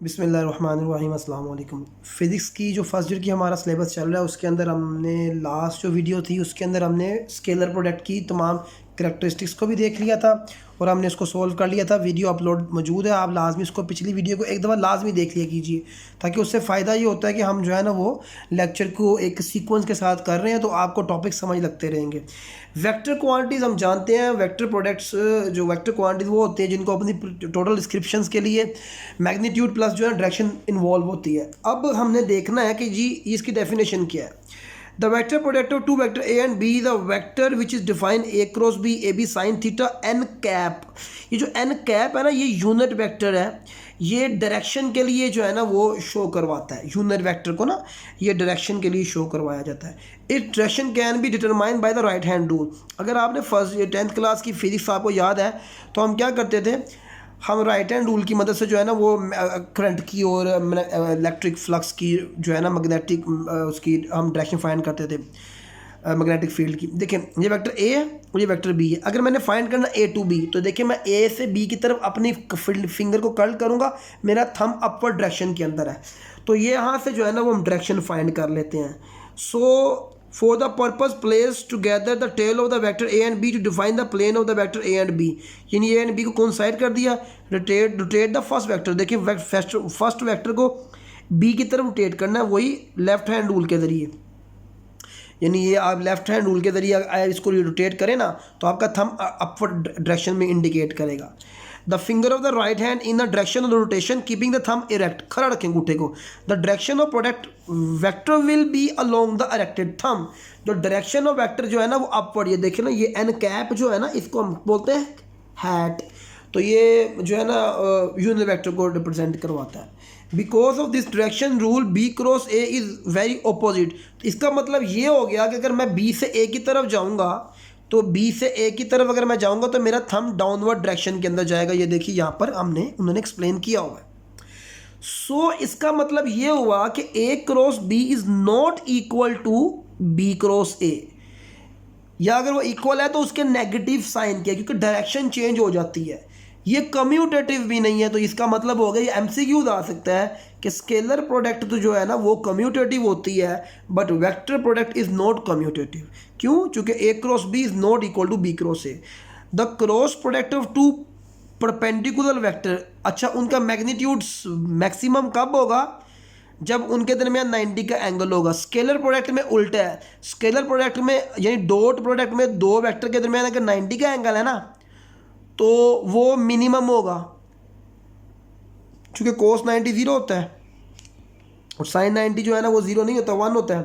बिस्मिल्लाहिर्रहमानिर्रहीम अस्सलाम वालेकुम। फ़िज़िक्स की जो फर्स्ट ईयर की हमारा सिलेबस चल रहा है उसके अंदर हमने लास्ट जो वीडियो थी उसके अंदर हमने स्केलर प्रोडक्ट की तमाम करैक्टरिस्टिक्स को भी देख लिया था और हमने इसको सोल्व कर लिया था। वीडियो अपलोड मौजूद है, आप लाजमी इसको पिछली वीडियो को एक दफ़ा लाजमी देख लिया कीजिए, ताकि उससे फ़ायदा ये होता है कि हम जो है ना वो लेक्चर को एक सीक्वेंस के साथ कर रहे हैं तो आपको टॉपिक समझ लगते रहेंगे। वेक्टर क्वांटिटीज़ हम जानते हैं, वेक्टर प्रोडक्ट्स जो वेक्टर क्वांटिटीज़ वो होते हैं जिनको अपनी टोटल डिस्क्रिप्शंस के लिए मैग्नीट्यूड प्लस जो है डायरेक्शन इन्वॉल्व होती है। अब हमने देखना है कि जी इसकी डेफिनेशन क्या है। The vector product of two vector A and B the vector which is define A cross B A B sine theta N cap. ये जो एन कैप है ना, ये यूनिट वेक्टर है, ये डायरेक्शन के लिए जो है ना वो शो करवाता है। यूनिट वेक्टर को ना ये डायरेक्शन के लिए शो करवाया जाता है। इस direction can be determined by the right hand rule. अगर आपने फर्स्ट 10th क्लास की फिजिक्स आपको याद है तो हम क्या करते थे, हम राइट हैंड रूल की मदद से जो है ना वो करंट की और इलेक्ट्रिक फ्लक्स की जो है ना मैग्नेटिक उसकी हम डायरेक्शन फाइंड करते थे, मैग्नेटिक फील्ड की। देखें ये वेक्टर ए है और ये वेक्टर बी है। अगर मैंने फाइंड करना ए टू बी तो देखिए मैं ए से बी की तरफ अपनी फिंगर को कर्ल करूँगा, मेरा थंब अपवर्ड डायरेक्शन के अंदर है, तो ये यहाँ से जो है ना वो हम डायरेक्शन फाइंड कर लेते हैं। सो for the purpose place together the tail of the vector a and b to define the plane of the vector a and b। यानी a and b को कोइंसाइड कर दिया। रोटेट द फर्स्ट वेक्टर, देखिए first vector को b की तरफ rotate करना है, वही लेफ्ट हैंड रूल के ज़रिए। यानी ये आप लेफ्ट हैंड रूल के ज़रिए इसको रोटेट करें ना तो आपका थंब अपवर्ड डायरेक्शन में इंडिकेट करेगा। The finger of the right hand in the direction of the rotation keeping the thumb erect, खड़ा रखें अंगूठे को। The direction of product vector will be along the erected thumb. जो direction of vector जो है ना वो अपवर्ड, ये देखिए ना ये एन कैप जो है ना इसको हम बोलते हैं हैट, तो ये जो है ना यूनिट वेक्टर को रिप्रेजेंट करवाता है। Because of this direction rule B cross A is very opposite. तो इसका मतलब ये हो गया कि अगर मैं बी से ए की तरफ जाऊँगा तो बी से ए की तरफ अगर मैं जाऊँगा तो मेरा थंब डाउनवर्ड डायरेक्शन के अंदर जाएगा। ये देखिए यहाँ पर उन्होंने एक्सप्लेन किया हुआ है। सो इसका मतलब ये हुआ कि A cross B is not equal to B cross A, या अगर वो इक्वल है तो उसके नेगेटिव साइन किया, क्योंकि डायरेक्शन चेंज हो जाती है। ये कम्यूटेटिव भी नहीं है, तो इसका मतलब हो गया, ये एमसीक्यू आ सकता है कि स्केलर प्रोडक्ट तो जो है ना वो कम्यूटेटिव होती है but vector product is not commutative. क्यों? क्योंकि A cross B is not equal to B cross A. The cross product of two perpendicular vector, अच्छा उनका मैग्नीट्यूड मैक्सिमम कब होगा? जब उनके दरमियान 90 का एंगल होगा। स्केलर प्रोडक्ट में उल्टा है। स्केलर प्रोडक्ट में यानी डॉट प्रोडक्ट में दो वेक्टर के दरमियान अगर 90 का एंगल है ना तो वो मिनिमम होगा, क्योंकि कोस 90 ज़ीरो होता है और साइन 90 जो है ना वो ज़ीरो नहीं होता, 1 होता है।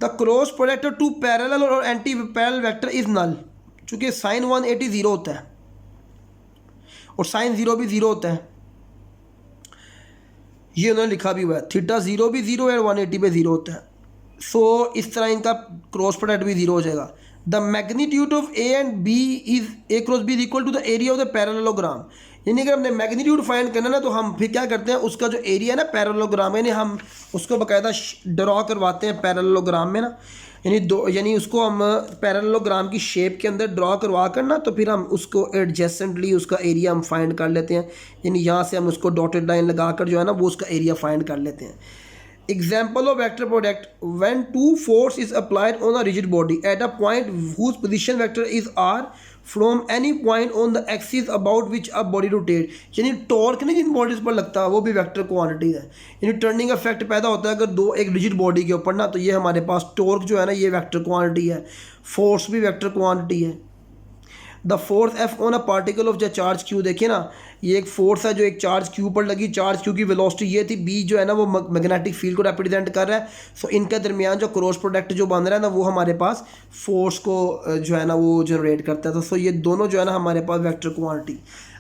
The cross product of two parallel और anti parallel vector is null, चूँकि साइन 180 ज़ीरो होता है और साइन 0 भी ज़ीरो होता है। ये उन्होंने लिखा भी हुआ है, थीटा 0 भी ज़ीरो है और 180 पे ज़ीरो होता है। सो इस तरह इनका क्रॉस प्रोडक्ट भी ज़ीरो हो जाएगा। The magnitude of A and B is A cross B is equal to the area of the parallelogram. यानी अगर हमने मैग्नीट्यूड फाइंड करना ना तो हम फिर क्या करते हैं, उसका जो एरिया है ना पैरेललोग्राम, यानी हम उसको बाकायदा ड्रॉ करवाते हैं पैरेललोग्राम में ना, यानी उसको हम पैरेललोग्राम की शेप के अंदर ड्रॉ करवा कर ना तो फिर हम उसको एडजेसेंटली उसका एरिया हम फाइंड कर लेते हैं। यानी यहाँ से हम उसको डॉटेड लाइन लगा कर जो है ना वो उसका एरिया फाइंड कर लेते हैं। Example of vector product: when two force is applied on a rigid body at a point whose position vector is r from any point on the axis about which a body rotate। यानी torque नहीं जिन bodies पर लगता है वो भी vector quantity है। यानी turning effect पैदा होता है अगर दो एक रिजिड बॉडी के ऊपर ना, तो ये हमारे पास टॉर्क जो है ना ये वेक्टर क्वांटिटी है, फोर्स भी वेक्टर क्वांटिटी है। The force F on a particle of the charge Q, देखिए ना ये एक फोर्स है जो एक चार्ज क्यू पर लगी। चार्ज क्यू की वेलोसिटी ये थी, बी जो है ना वो मैग्नेटिक फील्ड को रिप्रेजेंट कर रहा है। सो इनके दरमियान जो क्रॉस प्रोडक्ट जो बन रहा है ना वो हमारे पास फोर्स को जो है ना वो जनरेट करता है। तो सो ये दोनों जो है ना हमारे पास वेक्टर क्वांटिटी।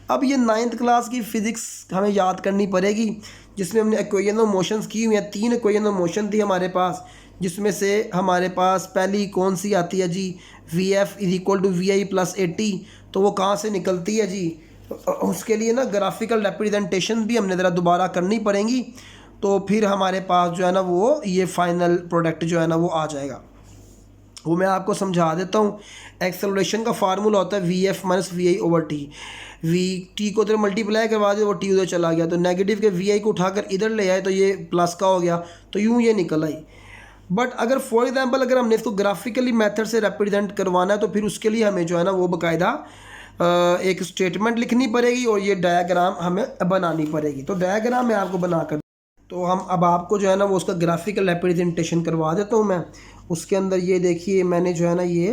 अब ये 9th क्लास की फिज़िक्स हमें याद करनी पड़ेगी, जिसमें हमने इक्वेशन ऑफ मोशंस की हुई हैं। 3 इक्वेशन ऑफ मोशन थी हमारे पास, जिसमें से हमारे पास पहली कौन सी आती है जी, V F is equal to V I plus 80। तो वो कहाँ से निकलती है जी? उसके लिए ना ग्राफिकल रिप्रेजेंटेशन भी हमने ज़रा दोबारा करनी पड़ेंगी, तो फिर हमारे पास जो है ना वो ये फाइनल प्रोडक्ट जो है ना वो आ जाएगा। वो मैं आपको समझा देता हूँ। एक्सेलरेशन का फार्मूला होता है V F minus V I over T. V T को उधर मल्टीप्लाई करवा दे, वो टी उधर चला गया, तो नेगेटिव के वी आई को उठाकर इधर ले आए तो ये प्लस का हो गया, तो यूँ ये निकल आई। बट अगर फॉर एग्जांपल अगर हमने इसको ग्राफिकली मेथड से रिप्रेजेंट करवाना है तो फिर उसके लिए हमें जो है ना वो बाकायदा एक स्टेटमेंट लिखनी पड़ेगी और ये डायग्राम हमें बनानी पड़ेगी। तो डायग्राम मैं आपको बना कर, तो हम अब आपको जो है ना वो उसका ग्राफिकल रिप्रेजेंटेशन करवा देता हूँ मैं। उसके अंदर ये देखिए मैंने जो है ना ये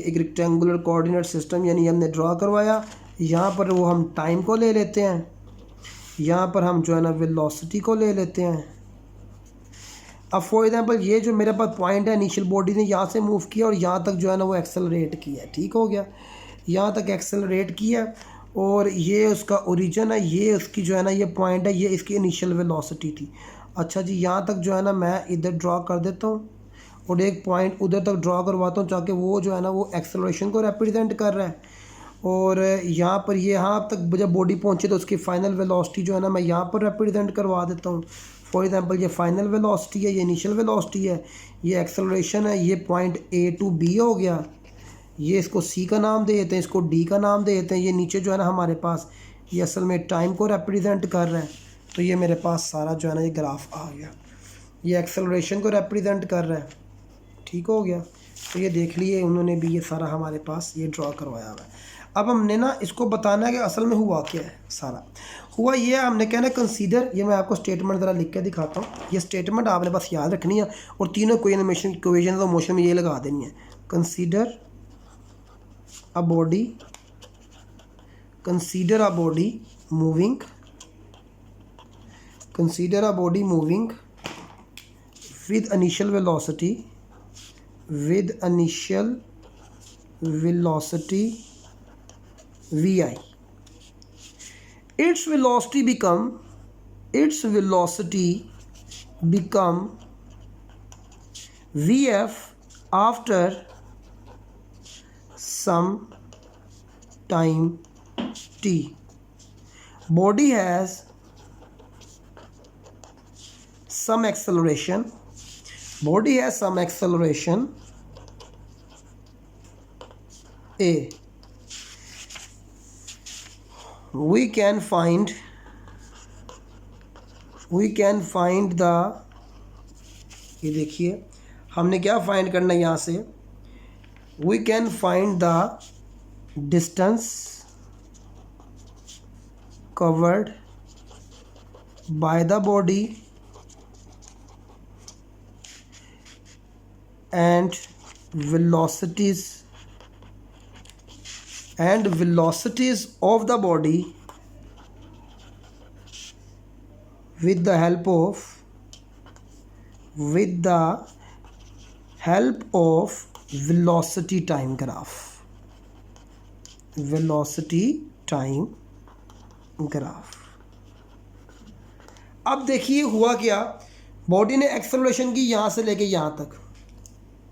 एक रेक्टेंगुलर कोऑर्डिनेट सिस्टम यानी हमने ड्रा करवाया। यहाँ पर वो हम टाइम को ले लेते हैं, यहाँ पर हम जो है ना वेलोसिटी को ले लेते हैं। अब फॉर एग्जांपल ये जो मेरे पास पॉइंट है, इनिशियल बॉडी ने यहाँ से मूव किया और यहाँ तक जो है ना वो एक्सेलरेट किया, ठीक हो गया, यहाँ तक एक्सेलरेट किया और ये उसका ओरिजिन है, ये उसकी जो है ना ये पॉइंट है, ये इसकी इनिशियल वेलोसिटी थी। अच्छा जी, यहाँ तक जो है ना मैं इधर ड्रा कर देता हूँ और एक पॉइंट उधर तक ड्रा करवाता हूँ ताकि वो जो है ना वो एक्सेलरेशन को रिप्रेजेंट कर रहा है। और यहाँ पर ये यहाँ तक जब बॉडी पहुँचे तो उसकी फ़ाइनल वेलोसिटी जो है ना मैं यहाँ पर रिप्रेजेंट करवा देता हूँ। फॉर एग्जांपल ये फाइनल वेलोसिटी है, ये इनिशियल वेलोसिटी है, ये एक्सेलरेशन है, ये पॉइंट ए टू बी हो गया, ये इसको सी का नाम दे देते हैं, इसको डी का नाम दे देते हैं। ये नीचे जो है ना हमारे पास ये असल में टाइम को रिप्रेजेंट कर रहा है। तो ये मेरे पास सारा जो है ना ये ग्राफ आ गया, ये एक्सेलरेशन को रिप्रेजेंट कर रहा है, ठीक हो गया। तो ये देख लिए उन्होंने भी ये सारा हमारे पास ये ड्रॉ करवाया हुआ है। अब हमने ना इसको बताना है कि असल में हुआ क्या है। सारा हुआ ये है, हमने कहना है कंसीडर, ये मैं आपको स्टेटमेंट ज़रा लिख के दिखाता हूँ। ये स्टेटमेंट आपने बस याद रखनी है और तीनों कोई एनिमेशन इक्वेशन और मोशन में ये लगा देनी है। Consider a body, consider a body moving, consider a body moving with initial velocity, with initial velocity vi, its velocity become vf after some time t. Body has some acceleration, body has some acceleration a. We can find the, ये देखिए हमने क्या find करना है यहाँ से, we can find the distance covered by the body and velocities of the body with the help of velocity time graph, velocity time graph। अब देखिए हुआ क्या, बॉडी ने एक्सेलरेशन की यहाँ से लेके यहाँ तक,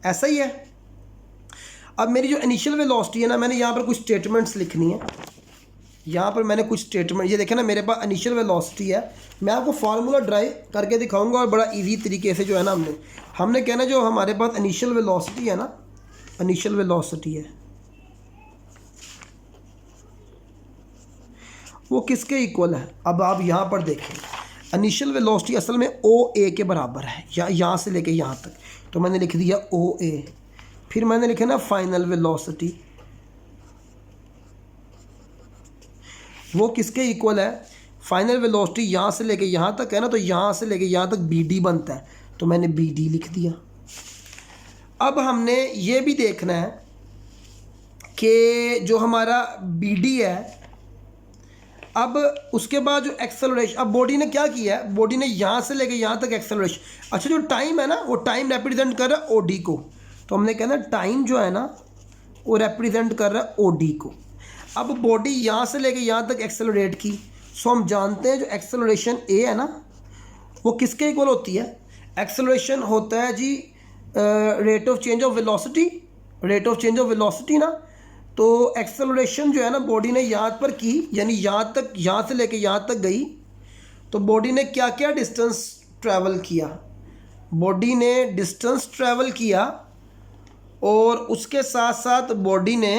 ऐसा ही है। अब मेरी जो इनिशियल वेलोसिटी है ना, मैंने यहाँ पर कुछ स्टेटमेंट्स लिखनी है, यहाँ पर मैंने कुछ स्टेटमेंट, ये देखें ना मेरे पास इनिशियल वेलोसिटी है, मैं आपको फार्मूला ड्राइव करके दिखाऊंगा और बड़ा इजी तरीके से जो है ना हमने कहना जो हमारे पास इनिशियल वेलोसिटी है ना, इनिशियल वेलोसिटी है वो किसके इक्वल है। अब आप यहाँ पर देखें इनिशियल वेलोसिटी असल में ओ ए के बराबर है, या यहाँ से लेके यहाँ तक, तो मैंने लिख दिया ओ ए। फिर मैंने लिखा ना फाइनल वेलोसिटी, वो किसके इक्वल है, फाइनल वेलोसिटी यहाँ से लेके यहाँ तक है ना, तो यहाँ से लेके यहाँ तक बी डी बनता है, तो मैंने बी डी लिख दिया। अब हमने ये भी देखना है कि जो हमारा बी डी है, अब उसके बाद जो एक्सेलरेशन, अब बॉडी ने क्या किया है, बॉडी ने यहाँ से लेके यहाँ तक एक्सेलरेशन, अच्छा जो टाइम है ना वो टाइम रिप्रेजेंट कर रहा है ओ डी को, तो हमने कहना टाइम जो है ना वो रिप्रेजेंट कर रहा है ओ डी को। अब बॉडी यहाँ से लेके यहाँ तक एक्सेलरेट की, सो हम जानते हैं जो एक्सेलरेशन ए है ना वो किसके इक्वल होती है, एक्सेलरेशन होता है जी rate of change of velocity, rate of change of velocity ना। तो एक्सेलरेशन जो है ना बॉडी ने यहाँ पर की, यानी यहाँ तक, यहाँ से लेके यहाँ तक गई, तो बॉडी ने क्या क्या डिस्टेंस ट्रैवल किया, बॉडी ने डिस्टेंस ट्रैवल किया और उसके साथ साथ बॉडी ने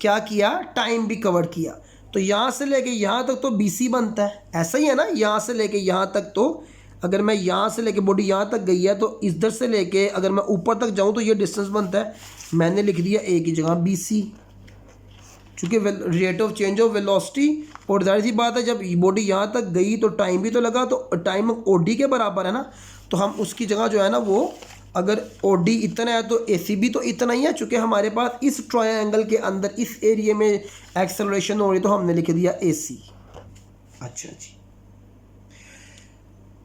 क्या किया, टाइम भी कवर किया। तो यहाँ से लेके यहाँ तक तो BC बनता है, ऐसा ही है ना। यहाँ से लेके यहाँ तक, तो अगर मैं यहाँ से लेके बॉडी यहाँ तक गई है तो इधर से लेके अगर मैं ऊपर तक जाऊँ तो ये डिस्टेंस बनता है। मैंने लिख दिया A की जगह BC, चूँकि rate of change of velocity, और जाहिर सी बात है जब बॉडी यहाँ तक गई तो टाइम भी तो लगा, तो टाइम OD के बराबर है ना। तो हम उसकी जगह जो है ना वो, अगर OD इतना है तो AC भी तो इतना ही है। चूँकि हमारे पास इस ट्रायंगल के अंदर इस एरिया में एक्सेलरेशन हो रही, तो हमने लिख दिया AC। अच्छा जी,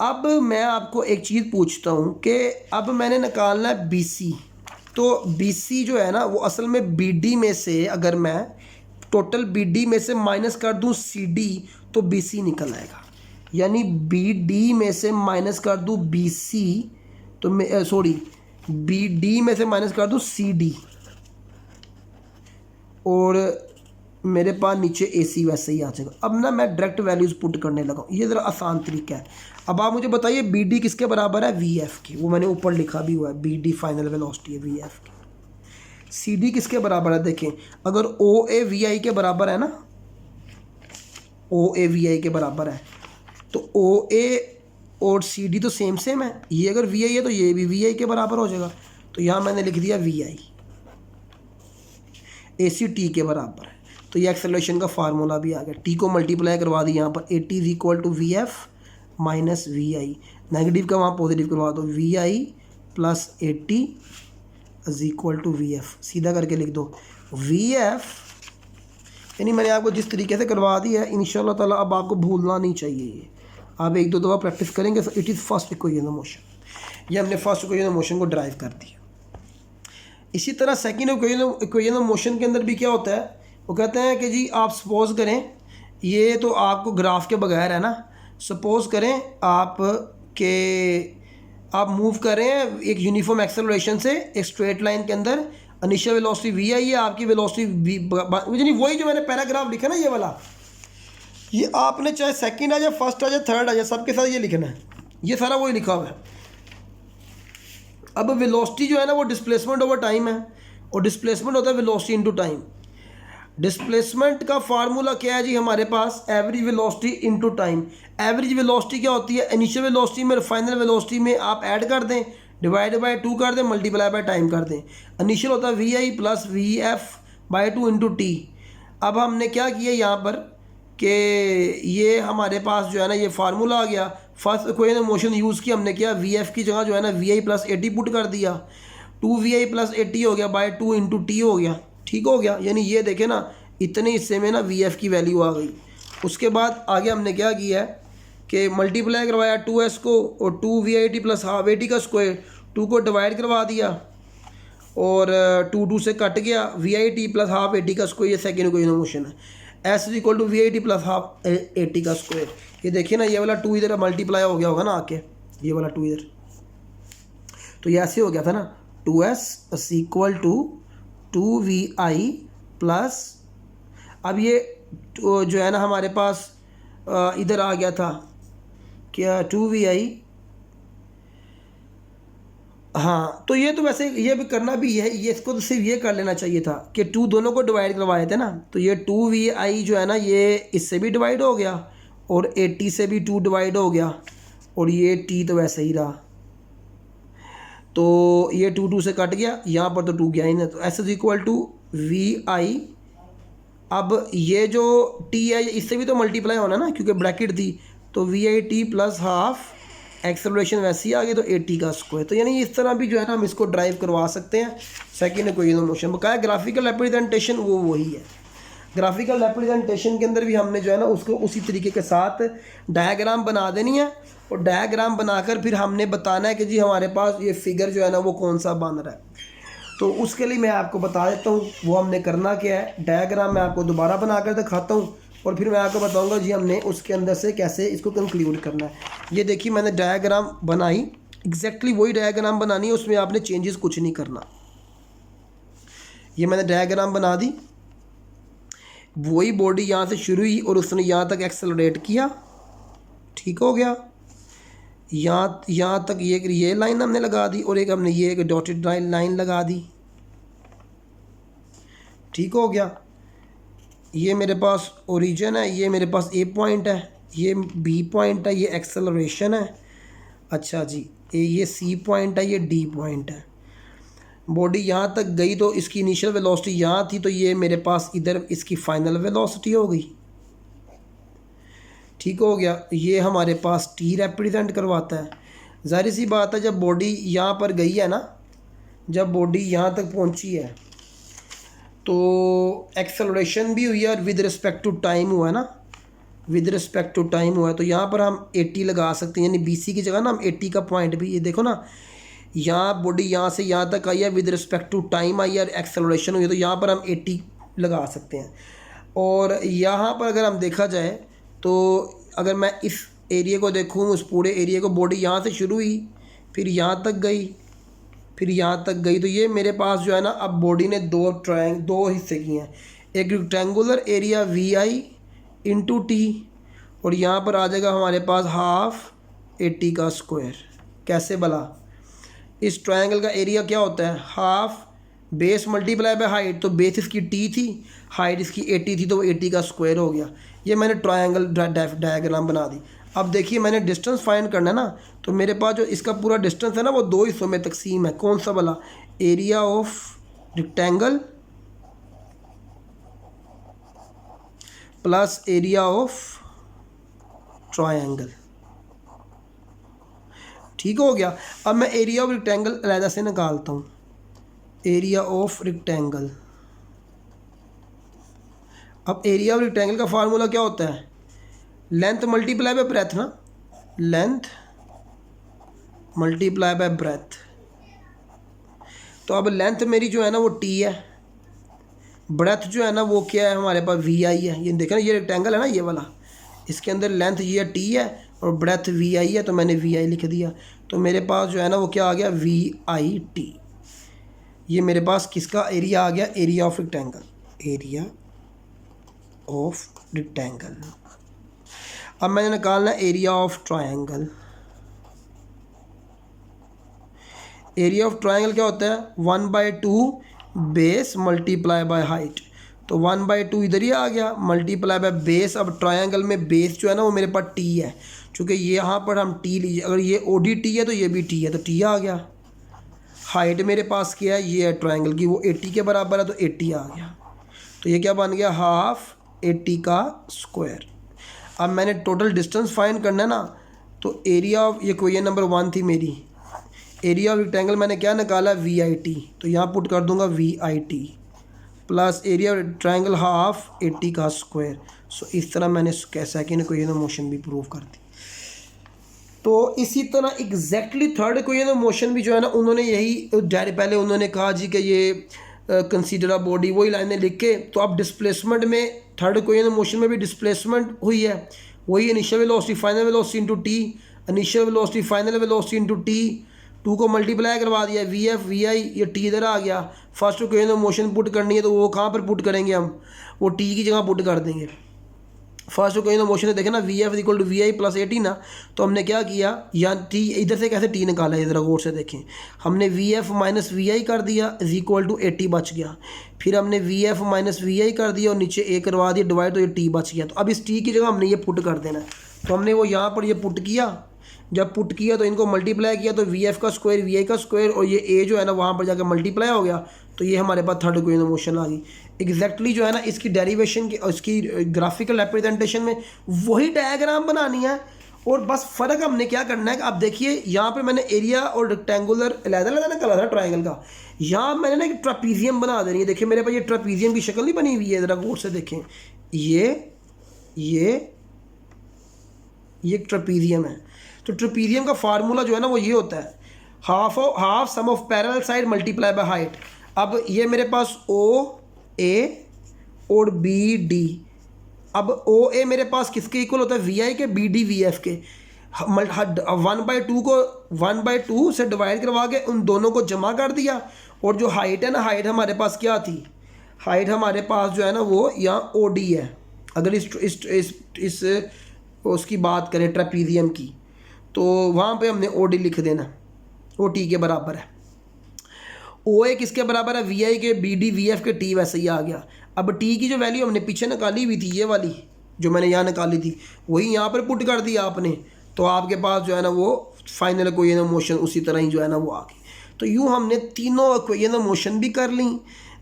अब मैं आपको एक चीज़ पूछता हूँ कि अब मैंने निकालना है BC। तो BC जो है ना वो असल में BD में से, अगर मैं टोटल BD में से माइनस कर दूँ CD तो BC निकल आएगा। यानी BD में से माइनस कर दूँ BC तो मैं BD में से माइनस कर दूँ CD, और मेरे पास नीचे AC वैसे ही आ जाएगा। अब ना मैं डायरेक्ट वैल्यूज़ पुट करने लगा, ये ज़रा आसान तरीका है। अब आप मुझे बताइए BD किसके बराबर है, VF की, वो मैंने ऊपर लिखा भी हुआ है, BD फाइनल वेलोसिटी है VF की। CD किसके बराबर है, देखें अगर OA VI के बराबर है ना, OA VI के बराबर है, तो OA और CD तो सेम है। ये अगर VI है तो ये भी VI के बराबर हो जाएगा। तो यहाँ मैंने लिख दिया VI, AC T के बराबर है। तो ये एक्सेलरेशन का फार्मूला भी आ गया, T को मल्टीप्लाई करवा दी यहाँ पर, AT is equal to VF minus VI, negative का वहाँ पॉजिटिव करवा दो, VI plus AT is equal to VF, सीधा करके लिख दो VF। यानी मैंने आपको जिस तरीके से करवा दी है इंशाल्लाह ताला अब आपको भूलना नहीं चाहिए। ये आप एक दो दफ़ा प्रैक्टिस करेंगे तो it is first equation of motion. ये हमने फर्स्ट इक्वेशन ऑफ मोशन को ड्राइव कर दिया। इसी तरह सेकंड इक्वेशन ऑफ मोशन के अंदर भी क्या होता है, वो कहते हैं कि जी आप सपोज़ करें, ये तो आपको ग्राफ के बगैर है ना, सपोज़ करें आप के आप मूव कर रहे हैं एक यूनिफॉर्म एक्सेलरेशन से एक स्ट्रेट लाइन के अंदर, इनिशियल वेलोसिटी VI है, आपकी वेलोसिटी यानी वही जो मैंने पैराग्राफ लिखा ना ये वाला, ये आपने चाहे सेकंड आ जाए, फर्स्ट आ जाए, थर्ड आ जाए, सबके साथ ये लिखना है। ये सारा वही लिखा हुआ है। अब वेलोसिटी जो है ना वो डिस्प्लेसमेंट ओवर टाइम है, और डिस्प्लेसमेंट होता है वेलोसिटी इनटू टाइम। डिस्प्लेसमेंट का फार्मूला क्या है जी हमारे पास, average velocity into time. Average velocity क्या होती है, इनिशियल वेलोसिटी में फाइनल वेलोसिटी में आप ऐड कर दें, डिवाइड बाय 2 कर दें, मल्टीप्लाई बाय टाइम कर दें। इनिशियल होता है VI plus VF by 2 into T। अब हमने क्या किया यहाँ पर कि ये हमारे पास जो है ना ये फार्मूला आ गया, first equation of motion use किया हमने, क्या VF की जगह जो है ना VI प्लस AT पुट कर दिया, 2VI प्लस AT हो गया बाय 2 इंटू T हो गया, ठीक हो गया। यानी ये देखें ना इतने हिस्से में ना VF की वैल्यू आ गई। उसके बाद आगे हमने क्या किया है कि मल्टीप्लाई करवाया 2S को, और 2VIT प्लस हाफ AT का स्क्वायर, 2 को डिवाइड करवा दिया, और 2 से कट गया, VIT प्लस हाफ AT का स्क्वायर, ये सेकेंड इक्वेशन ऑफ मोशन है। S is equal to VIT plus half AT का स्क्वायर। ये देखिए ना ये वाला 2 इधर मल्टीप्लाई हो गया होगा ना आके, ये वाला 2 इधर, तो ये ऐसे हो गया था ना, 2S is equal to 2VI plus, अब ये जो है ना हमारे पास इधर आ गया था क्या 2VI, हाँ। तो ये तो वैसे ये भी करना भी है, ये इसको तो सिर्फ ये कर लेना चाहिए था कि 2 दोनों को डिवाइड करवाए थे ना, तो ये 2VI जो है ना ये इससे भी डिवाइड हो गया, और 80 से भी 2 डिवाइड हो गया, और ये T तो वैसे ही रहा, तो ये 2 से कट गया, यहाँ पर तो 2 गया ही ना, तो S is equal to VI। अब ये जो T है इससे भी तो मल्टीप्लाई होना ना क्योंकि ब्रैकेट थी, तो VIT प्लस हाफ, एक्सेलरेशन वैसे ही आ गई तो AT का स्क्वायर। तो यानी इस तरह भी जो है ना हम इसको ड्राइव करवा सकते हैं। सेकेंड इक्वेशन ऑफ मोशन बकाया ग्राफिकल रिप्रेजेंटेशन वो वही है। ग्राफिकल रिप्रेजेंटेशन के अंदर भी हमने जो है ना उसको उसी तरीके के साथ डायग्राम बना देनी है, और डायग्राम बनाकर फिर हमने बताना है कि जी हमारे पास ये फिगर जो है ना वो कौन सा बन रहा है। तो उसके लिए मैं आपको बता देता हूँ वो हमने करना क्या है। डायग्राम मैं आपको दोबारा बना कर दिखाता हूँ, और फिर मैं आपको बताऊंगा जी हमने उसके अंदर से कैसे इसको कंक्लूड करना है। ये देखिए मैंने डायग्राम बनाई, एग्जैक्टली वही डायग्राम बनानी है, उसमें आपने चेंजेस कुछ नहीं करना। ये मैंने डायग्राम बना दी, वही बॉडी यहाँ से शुरू हुई और उसने यहाँ तक एक्सेलरेट किया, ठीक हो गया। यहाँ तक ये लाइन हमने लगा दी और एक हमने ये एक डॉटेड लाइन लगा दी। ठीक हो गया। ये मेरे पास ओरिजिन है, ये मेरे पास ए पॉइंट है, ये बी पॉइंट है, ये एक्सेलरेशन है। अच्छा जी, ये सी पॉइंट है, ये डी पॉइंट है। बॉडी यहाँ तक गई तो इसकी इनिशियल वेलोसिटी यहाँ थी, तो ये मेरे पास इधर इसकी फाइनल वेलोसिटी हो गई। ठीक हो गया। ये हमारे पास टी रिप्रेजेंट करवाता है। जाहिर सी बात है, जब बॉडी यहाँ पर गई है ना, जब बॉडी यहाँ तक पहुँची है तो एक्सेलरेशन भी हुई है और विद रिस्पेक्ट टू टाइम हुआ है ना, विद रिस्पेक्ट टू टाइम हुआ है। तो यहाँ पर हम 80 लगा सकते हैं, यानी BC की जगह ना हम 80 का पॉइंट भी, ये देखो ना, यहाँ बॉडी यहाँ से यहाँ तक आई है, विद रिस्पेक्ट टू टाइम आई है और एक्सेलरेशन हुई है, तो यहाँ पर हम 80 लगा सकते हैं। और यहाँ पर अगर हम देखा जाए तो अगर मैं इस एरिया को देखूँ, उस पूरे एरिया को, बॉडी यहाँ से शुरू हुई, फिर यहाँ तक गई, फिर यहाँ तक गई, तो ये मेरे पास जो है ना, अब बॉडी ने दो हिस्से किए हैं। एक rectangular area VI into T, और यहाँ पर आ जाएगा हमारे पास हाफ 80 का स्क्वायर। कैसे भला? इस ट्रायंगल का एरिया क्या होता है? Half base multiply by height, तो बेस इसकी टी थी, हाइट इसकी 80 थी, तो वो 80 का स्क्वायर हो गया। ये मैंने ट्रायंगल डायग्राम बना दी। अब देखिए, मैंने डिस्टेंस फाइंड करना है ना, तो मेरे पास जो इसका पूरा डिस्टेंस है ना, वो दो हिस्सों में तकसीम है। कौन सा वाला? Area of rectangle plus area of triangle. ठीक हो गया। अब मैं एरिया ऑफ रेक्टेंगल अलहदा से निकालता हूँ। एरिया ऑफ रेक्टेंगल, अब एरिया ऑफ रेक्टेंगल का फार्मूला क्या होता है? लेंथ मल्टीप्लाई बाय ब्रेथ ना, लेंथ मल्टीप्लाई बाय ब्रेथ। तो अब लेंथ मेरी जो है ना वो टी है, ब्रेथ जो है ना वो क्या है हमारे पास? VI है। ये देखा ना, ये रेक्टेंगल है ना, ये वाला, इसके अंदर लेंथ ये टी है और ब्रेथ VI है, तो मैंने VI लिख दिया। तो मेरे पास जो है ना वो क्या आ गया? VIT। ये मेरे पास किसका एरिया आ गया? Area of rectangle, area of rectangle. अब मैंने निकालना area of triangle. Area of triangle क्या होता है? 1/2 बेस मल्टीप्लाई बाय हाइट। तो 1/2 इधर ही आ गया, मल्टीप्लाई बाय बेस। अब ट्रायंगल में बेस जो है ना वो मेरे पास टी है, चूँकि ये यहाँ पर हम टी लीजिए, अगर ये OD है तो ये भी टी है, तो टी आ गया। हाइट मेरे पास क्या है? ये है ट्रायंगल की, वो 80 के बराबर है, तो 80 आ गया। तो ये क्या बन गया? हाफ 80 का स्क्वायर। अब मैंने टोटल डिस्टेंस फाइंड करना है ना, तो एरिया ऑफ, ये क्वेश्चन नंबर 1 थी मेरी, एरिया ऑफ रेक्टेंगल मैंने क्या निकाला? VIT। तो यहाँ पुट कर दूंगा VIT plus area of triangle half 80 का स्क्वायर। सो इस तरह मैंने सेकेंड क्वेश्चन ऑफ मोशन भी प्रूव कर दी। तो इसी तरह exactly third question of motion भी जो है ना, उन्होंने यही पहले उन्होंने कहा जी कि ये कंसीडर अ बॉडी, वही लाइनें लिख के। तो अब डिस्प्लेसमेंट में थर्ड क्वेश्चन ऑफ मोशन में भी डिस्प्लेसमेंट हुई है, वही initial velocity final velocity into T, initial velocity final velocity into T, 2 को मल्टीप्लाई करवा दिया, VF VI, ये टी इधर आ गया। First question of motion put करनी है, तो वो कहाँ पर पुट करेंगे हम? वो टी की जगह पुट कर देंगे। फर्स्ट क्वेश्चन ऑफ मोशन है, देखे ना, VF equal to VI plus 80 ना, तो हमने क्या किया, यहाँ टी इधर से कैसे टी निकाला है, इधर गौर से देखें। हमने VF माइनस VI कर दिया इज इक्वल टू 80 बच गया। फिर हमने VF माइनस VI कर दिया और नीचे A करवा दिया डिवाइड, तो ये टी बच गया। तो अब इस टी की जगह हमने ये पुट कर देना है। तो हमने वो यहाँ पर ये पुट किया, जब पुट किया तो इनको मल्टीप्लाई किया, तो VF का स्क्वायर VI का स्क्वायर, और ये A जो है ना वहाँ पर जाकर मल्टीप्लाई हो गया, तो ये हमारे पास थर्ड क्वेश्चन ऑफ मोशन आ गई। एग्जैक्टली जो है ना इसकी डेरिवेशन की, इसकी ग्राफिकल रिप्रेजेंटेशन में वही डायग्राम बनानी है, और बस फ़र्क हमने क्या करना है कि आप देखिए यहाँ पे मैंने एरिया और रेक्टेंगुलर अलग-अलग निकाला था ट्रायंगल का, यहाँ मैंने ना एक ट्रापीजियम बना देनी है। देखिए मेरे पास ये ट्रापीजियम की शक्ल नहीं बनी हुई है, ज़रा गौर से देखें, ये एक ट्रापीजियम है। तो ट्रापीजियम का फार्मूला जो है ना वो ये होता है, half sum of parallel side multiply by height. अब ये मेरे पास OA और BD, अब OA मेरे पास किसके इक्वल होता है? VI के, BD VF के। 1/2 को 1/2 से डिवाइड करवा के उन दोनों को जमा कर दिया, और जो हाइट है ना, हाइट हमारे पास क्या थी? हाइट हमारे पास जो है ना वो यहाँ OD है। अगर इस उसकी बात करें ट्रापीजियम की, तो वहाँ पे हमने ओ डी लिख देना, ओ टी के बराबर है। ओ ए किसके बराबर है, वी आई के, बी डी वी एफ के, टी वैसे ही आ गया। अब टी की जो वैल्यू हमने पीछे निकाली हुई थी, ये वाली जो मैंने यहाँ निकाली थी, वही यहाँ पर पुट कर दिया आपने, तो आपके पास जो है ना वो फाइनल इक्वेशन ऑफ मोशन उसी तरह ही जो है ना वो आ गई। तो यूँ हमने तीनों इक्वेशन ऑफ मोशन भी कर ली।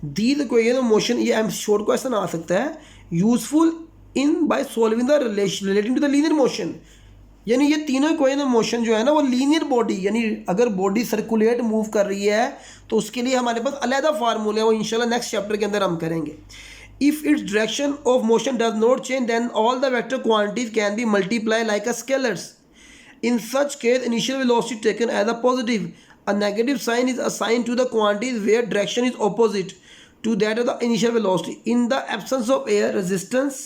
दीज इक्वेशन ऑफ मोशन, ये एम शॉर्ट क्वेश्चन आ सकता है, useful in by solving the relating to the linear motion. यानी ये तीनों इक्वेशन ऑफ मोशन जो है ना वो लीनियर बॉडी, यानी अगर बॉडी सर्कुलेट मूव कर रही है तो उसके लिए हमारे पास अलहदा फार्मूले हैं, वो इंशाल्लाह नेक्स्ट चैप्टर के अंदर हम करेंगे। If its direction of motion does not change then all the vector quantities can be multiply like a scalars. In such case, initial velocity taken as a positive. A negative sign is assigned to the quantities where direction is opposite to that of the initial velocity. In the absence of air resistance,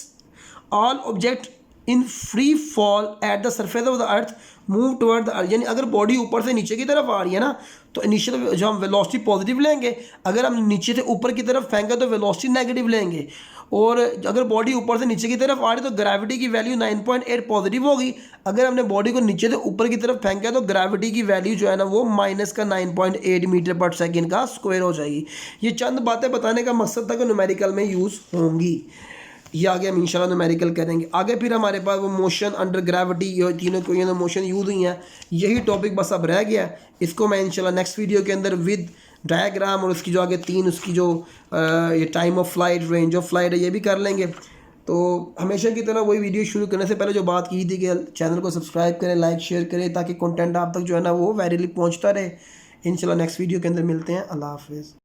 all objects in free fall at the surface of the earth move toward the earth. यानी अगर body ऊपर से नीचे की तरफ आ रही है ना तो इनिशियल जो हम वेलोसिटी पॉजिटिव लेंगे, अगर हम नीचे से ऊपर की तरफ फेंके तो वेलोसिटी नेगेटिव लेंगे, और अगर बॉडी ऊपर से नीचे की तरफ आ रही है तो ग्रेविटी की वैल्यू 9.8 पॉजिटिव होगी। अगर हमने बॉडी को नीचे से ऊपर की तरफ फेंका तो ग्रेविटी की वैल्यू जो है ना वो माइनस का 9.8 मीटर पर सेकेंड का स्क्वायर हो जाएगी। ये चंद बातें बताने का मकसद था कि न्यूमेरिकल में यूज़ होंगी। ये आगे हम इंशाल्लाह न्यूमेरिकल करेंगे। आगे फिर हमारे पास वो मोशन अंडर ग्रेविटी, ये तीनों को ये मोशन यूज़ हुई हैं, यही टॉपिक बस अब रह गया। इसको मैं इंशाल्लाह नेक्स्ट वीडियो के अंदर विद डायग्राम और उसकी जो आगे तीन उसकी जो ये time of flight, range of flight है, ये भी कर लेंगे। तो हमेशा की तरह वही वीडियो शुरू करने से पहले जो बात की थी कि चैनल को सब्सक्राइब करें, लाइक शेयर करें, ताकि कंटेंट आप तक जो है ना वो वायरली पहुंचता रहे। इंशाल्लाह नेक्स्ट वीडियो के अंदर मिलते हैं। अल्लाह हाफिज़।